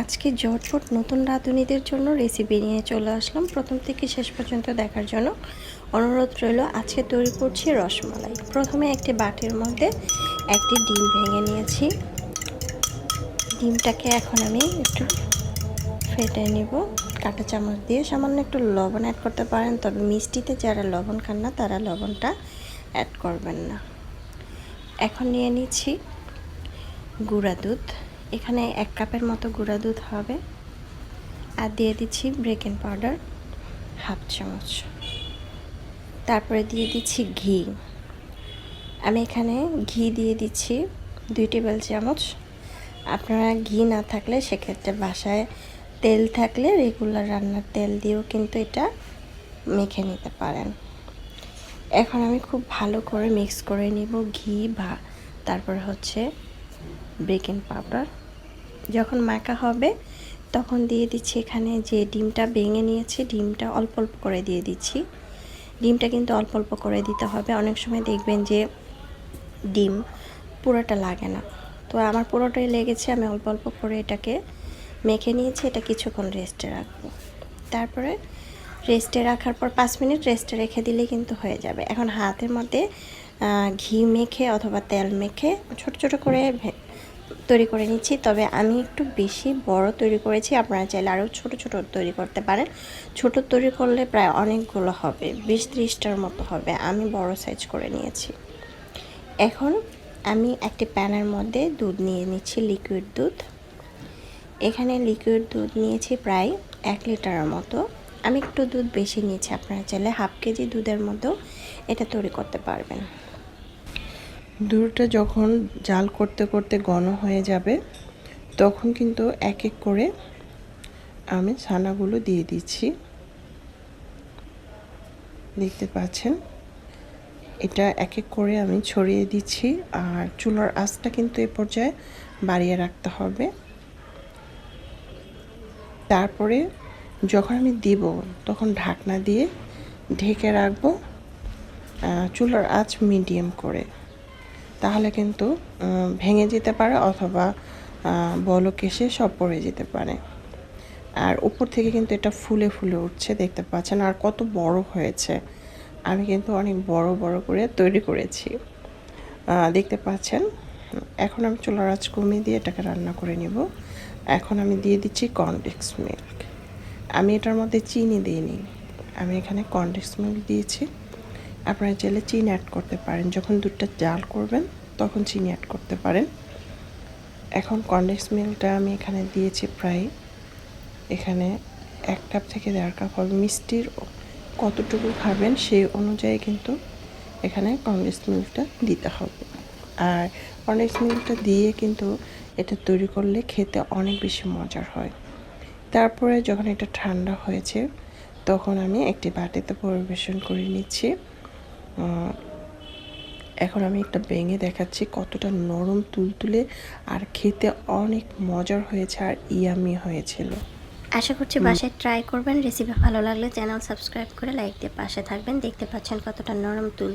আজকে ঝটপট নতুন রাঁধুনিদের জন্য রেসিপি নিয়ে চলে আসলাম। প্রথম থেকে শেষ পর্যন্ত দেখার জন্য অনুরোধ রইল। আজকে তৈরি করছি রসমালাই। প্রথমে একটি বাটির মধ্যে একটি ডিম ভেঙে নিয়েছি। ডিমটাকে এখন আমি একটু ফেটে নেব কাঁটা চামচ দিয়ে। সামান্য একটু লবণ অ্যাড করতে পারেন, তবে মিষ্টিতে যারা লবণ খান না তারা লবণটা অ্যাড করবেন না। এখন নিয়ে নিচ্ছি গুঁড়া দুধ। এখানে 1 কাপের মতো গুঁড়া দুধ হবে। আর দিয়ে দিচ্ছি বেকিং পাউডার 1/2 চামচ। তারপরে দিয়ে দিচ্ছি ঘি। আমি এখানে ঘি দিয়ে দিচ্ছি 2 টেবিল চামচ। আপনারা ঘি না থাকলে সেক্ষেত্রে বাসায় তেল থাকলে রেগুলার রান্নার তেল দিয়েও কিন্তু এটা মেখে নিতে পারেন। এখন আমি খুব ভালো করে মিক্স করে নিব ঘি তারপর হচ্ছে বেকিং পাউডার। যখন মাখা হবে তখন দিয়ে দিচ্ছি এখানে যে ডিমটা ভেঙে নিয়েছি, ডিমটা অল্প অল্প করে দিয়ে দিচ্ছি। ডিমটা কিন্তু অল্প অল্প করে দিতে হবে। অনেক সময় দেখবেন যে ডিম পুরোটা লাগে না, তো আমার পুরোটাই লেগেছে। আমি অল্প অল্প করে এটাকে মেখে নিয়েছি। এটা কিছুক্ষণ রেস্টে রাখবো। তারপরে রেস্টে রাখার পর 5 মিনিট রেস্টে রেখে দিলে কিন্তু হয়ে যাবে। এখন হাতের মধ্যে ঘি মেখে অথবা তেল মেখে ছোট ছোট করে তৈরি করে নিচ্ছি। তবে আমি একটু বেশি বড় তৈরি করেছি, আপনারা চাইলে আরও ছোট ছোট তৈরি করতে পারেন। ছোট তৈরি করলে প্রায় অনেকগুলো হবে, 20-30টার মতো হবে। আমি বড় সাইজ করে নিয়েছি। এখন আমি একটি প্যানের মধ্যে দুধ নিয়ে নিচ্ছি, লিকুইড দুধ। এখানে লিকুইড দুধ নিয়েছি প্রায় 1 লিটারের মতো। আমি একটু দুধ বেশি নিয়েছি, আপনারা চাইলে 1/2 কেজি দুধের মতো এটা তৈরি করতে পারবেন। দুধটা যখন জাল করতে করতে ঘন হয়ে যাবে তখন কিন্তু এক এক করে আমি ছানাগুলো দিয়ে দিচ্ছি। দেখতে পাচ্ছেন এটা এক এক করে আমি ছড়িয়ে দিচ্ছি। আর চুলার আঁচটা কিন্তু এ পর্যায়ে বাড়িয়ে রাখতে হবে। তারপরে যখন আমি দিব তখন ঢাকনা দিয়ে ঢেকে রাখবো, চুলার আঁচ মিডিয়াম করে। তাহলে কিন্তু ভেঙে যেতে পারে অথবা বলক এসে সব পড়ে যেতে পারে। আর উপর থেকে কিন্তু এটা ফুলে ফুলে উঠছে, দেখতে পাচ্ছেন। আর কত বড় হয়েছে, আমি কিন্তু অনেক বড় বড় করে তৈরি করেছি, দেখতে পাচ্ছেন। এখন আমি চুলার আঁচ কমিয়ে দিয়ে এটাকে রান্না করে নিব। এখন আমি দিয়ে দিচ্ছি কর্নফ্লেক্স মিল্ক। আমি এটার মধ্যে চিনি দিইনি, আমি এখানে কর্নফ্লেক্স মিল্ক দিয়েছি। আপনারা চাইলে চিনি অ্যাড করতে পারেন, যখন দুধটা জাল করবেন তখন চিনি অ্যাড করতে পারেন। এখন কর্নফ্লেক্স মিল্কটা আমি এখানে দিয়েছি প্রায়, এখানে 1 কাপ থেকে 1.5 কাপ হবে। মিষ্টির কতটুকু খাবেন সেই অনুযায়ী কিন্তু এখানে কর্নফ্লেক্স মিল্কটা দিতে হবে। আর কর্নফ্লেক্স মিল্কটা দিয়ে কিন্তু এটা তৈরি করলে খেতে অনেক বেশি মজার হয়। তারপরে যখন এটা ঠান্ডা হয়েছে তখন আমি একটি বাটিতে পরিবেশন করে নিচ্ছি। এখন আমি একটা ভেঙে দেখাচ্ছি কতটা নরম তুলতুলে আর খেতে অনেক মজার হয়েছে আর ইয়ামি হয়েছিল। আশা করছি বাসায় ট্রাই করবেন। রেসিপি ভালো লাগলে চ্যানেল সাবস্ক্রাইব করে লাইক দিয়ে পাশে থাকবেন। দেখতে পাচ্ছেন কতটা নরম তুল